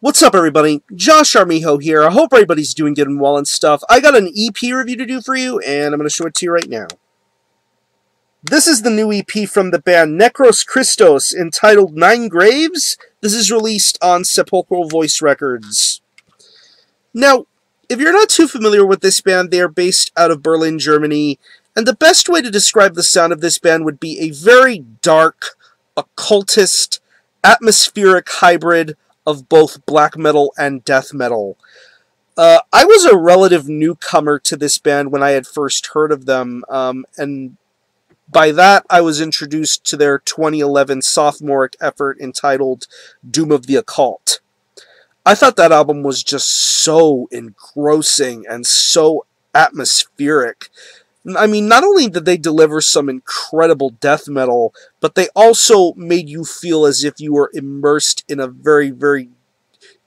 What's up, everybody? Josh Armijo here. I hope everybody's doing good and well and stuff. I got an EP review to do for you, and I'm going to show it to you right now. This is the new EP from the band Necros Christos, entitled Nine Graves. This is released on Sepulchral Voice Records. Now, if you're not too familiar with this band, they are based out of Berlin, Germany, and the best way to describe the sound of this band would be a very dark, occultist, atmospheric hybrid of both black metal and death metal. I was a relative newcomer to this band when I had first heard of them, and by that I was introduced to their 2011 sophomoric effort entitled Doom of the Occult. I thought that album was just so engrossing and so atmospheric. I mean, not only did they deliver some incredible death metal, but they also made you feel as if you were immersed in a very, very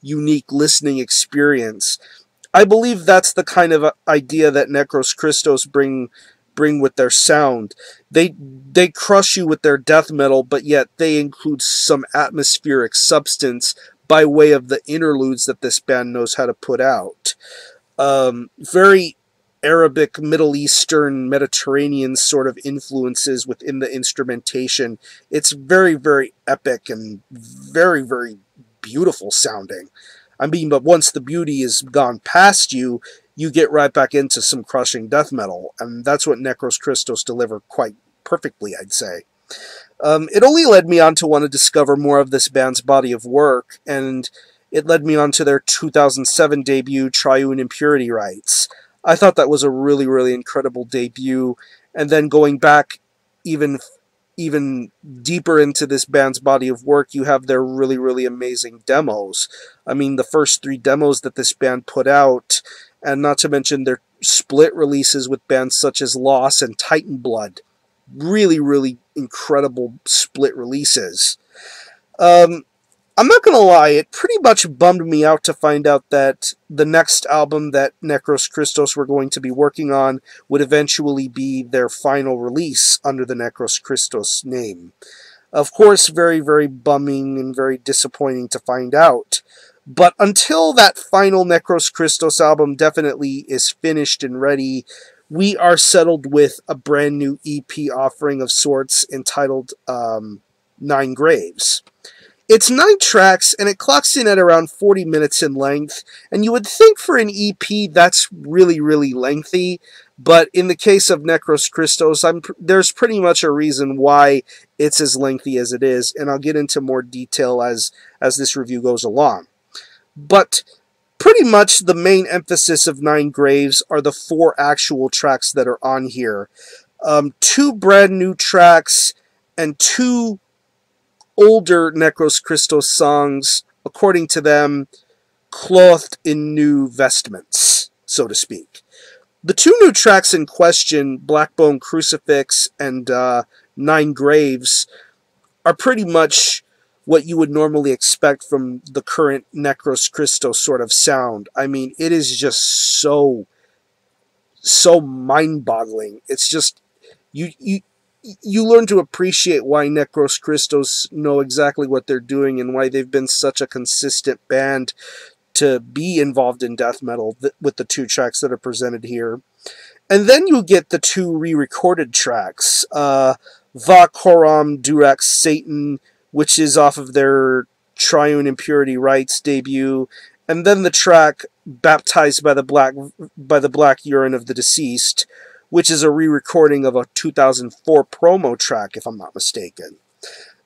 unique listening experience. I believe that's the kind of idea that Necros Christos bring with their sound. They crush you with their death metal, but yet they include some atmospheric substance by way of the interludes that this band knows how to put out. Very Arabic, Middle Eastern, Mediterranean sort of influences within the instrumentation. It's very, very epic and very, very beautiful sounding. I mean, but once the beauty is gone past you, you get right back into some crushing death metal, and that's what Necros Christos deliver quite perfectly, I'd say. It only led me on to want to discover more of this band's body of work, and it led me on to their 2007 debut, Triune Impurity Rites. I thought that was a really, really incredible debut, and then going back even deeper into this band's body of work, you have their really, really amazing demos. I mean, the first 3 demos that this band put out, and not to mention their split releases with bands such as Loss and Titan Blood. Really, really incredible split releases. I'm not going to lie, it pretty much bummed me out to find out that the next album that Necros Christos were going to be working on would eventually be their final release under the Necros Christos name. Of course, very, very bumming and very disappointing to find out. But until that final Necros Christos album definitely is finished and ready, we are settled with a brand new EP offering of sorts entitled Nine Graves. It's 9 tracks, and it clocks in at around 40 minutes in length, and you would think for an EP that's really, really lengthy, but in the case of Necros Christos, there's pretty much a reason why it's as lengthy as it is, and I'll get into more detail as this review goes along. But pretty much the main emphasis of Nine Graves are the 4 actual tracks that are on here. 2 brand new tracks, and 2 older Necros Christos songs, according to them, clothed in new vestments, so to speak. The 2 new tracks in question, Blackbone Crucifix and Nine Graves, are pretty much what you would normally expect from the current Necros Christos sort of sound. I mean, it is just so mind-boggling. It's just, you learn to appreciate why Necros Christos know exactly what they're doing and why they've been such a consistent band to be involved in death metal with the 2 tracks that are presented here. And then you get the 2 re-recorded tracks, Va Coram Durax Satan, which is off of their Triune Impurity Rites debut, and then the track Baptized by the Black Urine of the Deceased, which is a re-recording of a 2004 promo track, if I'm not mistaken.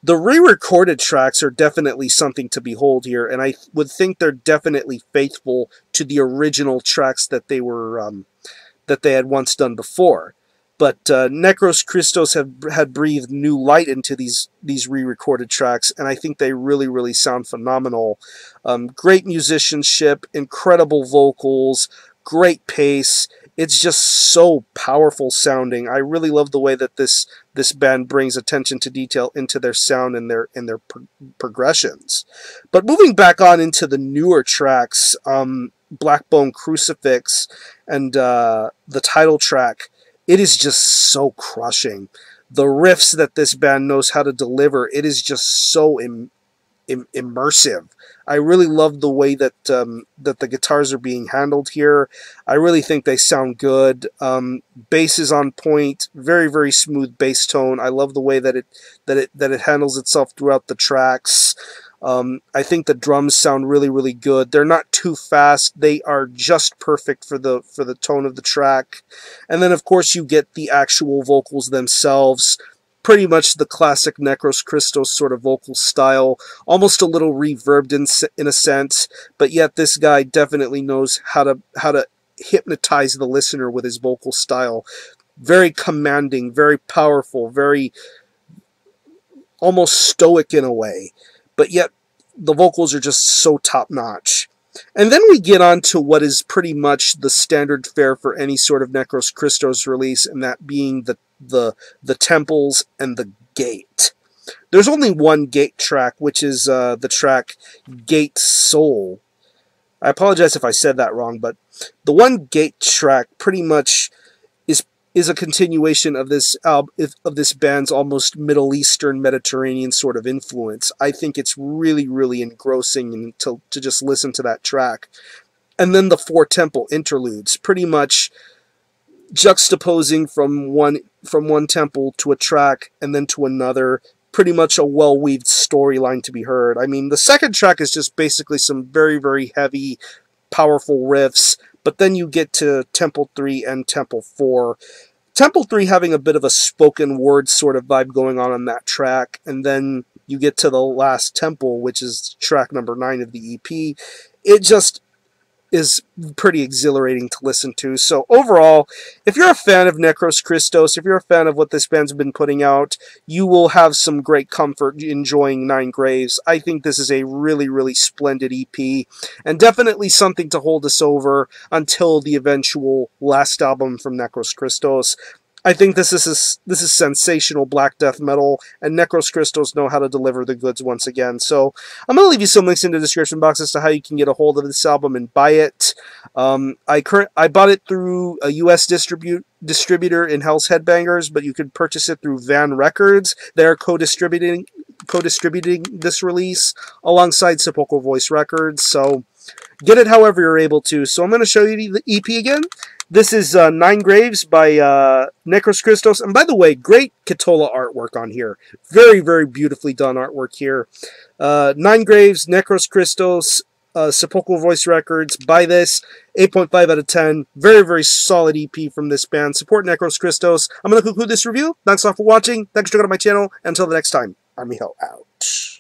The re-recorded tracks are definitely something to behold here, and I would think they're definitely faithful to the original tracks that they were that they had once done before. But Necros Christos had breathed new light into these re-recorded tracks, and I think they really, really sound phenomenal. Great musicianship, incredible vocals, great pace. It's just so powerful sounding. I really love the way that this band brings attention to detail into their sound and their progressions. But moving back on into the newer tracks, Blackbone Crucifix and the title track, it is just so crushing. The riffs that this band knows how to deliver, it is just so immersive. I really love the way that that the guitars are being handled here. I really think they sound good. Bass is on point, very smooth bass tone. I love the way that it handles itself throughout the tracks. I think the drums sound really good. They're not too fast. They are just perfect for the tone of the track. And then of course you get the actual vocals themselves. Pretty much the classic Necros Christos sort of vocal style, almost a little reverbed in a sense, but yet this guy definitely knows how to hypnotize the listener with his vocal style. Very commanding, very powerful, very almost stoic in a way, but yet the vocals are just so top-notch. And then we get on to what is pretty much the standard fare for any sort of Necros Christos release, and that being the temples and the gate. There's only one gate track, which is the track Gate Soul. I apologize if I said that wrong, but the one gate track pretty much is a continuation of this band's almost Middle Eastern Mediterranean sort of influence. I think it's really engrossing to just listen to that track. And then the 4 temple interludes, pretty much juxtaposing from one temple to a track and then to another. Pretty much a well-weaved storyline to be heard. I mean, the second track is just basically some very heavy, powerful riffs, but then you get to Temple 3 and Temple 4. Temple 3 having a bit of a spoken word sort of vibe going on that track, and then you get to the last temple, which is track number 9 of the EP. It just is pretty exhilarating to listen to. So overall, if you're a fan of Necros Christos, if you're a fan of what this band's been putting out, you will have some great comfort enjoying Nine Graves. I think this is a really splendid EP, and definitely something to hold us over until the eventual last album from Necros Christos. I think this is sensational black death metal, and Necros Christos know how to deliver the goods once again. So I'm going to leave you some links in the description box as to how you can get a hold of this album and buy it. I bought it through a U.S. distributor in Hells Headbangers, but you could purchase it through Van Records. They're co-distributing this release alongside Sepulchral Voice Records. So get it however you're able to. So I'm going to show you the EP again. This is Nine Graves by Necros Christos. And by the way, great Katola artwork on here. Very beautifully done artwork here. Nine Graves, Necros Christos, Sepulchral Voice Records. Buy this. 8.5 out of 10. Very solid EP from this band. Support Necros Christos. I'm going to conclude this review. Thanks a lot for watching. Thanks for checking out my channel. Until the next time, I'm Miho out.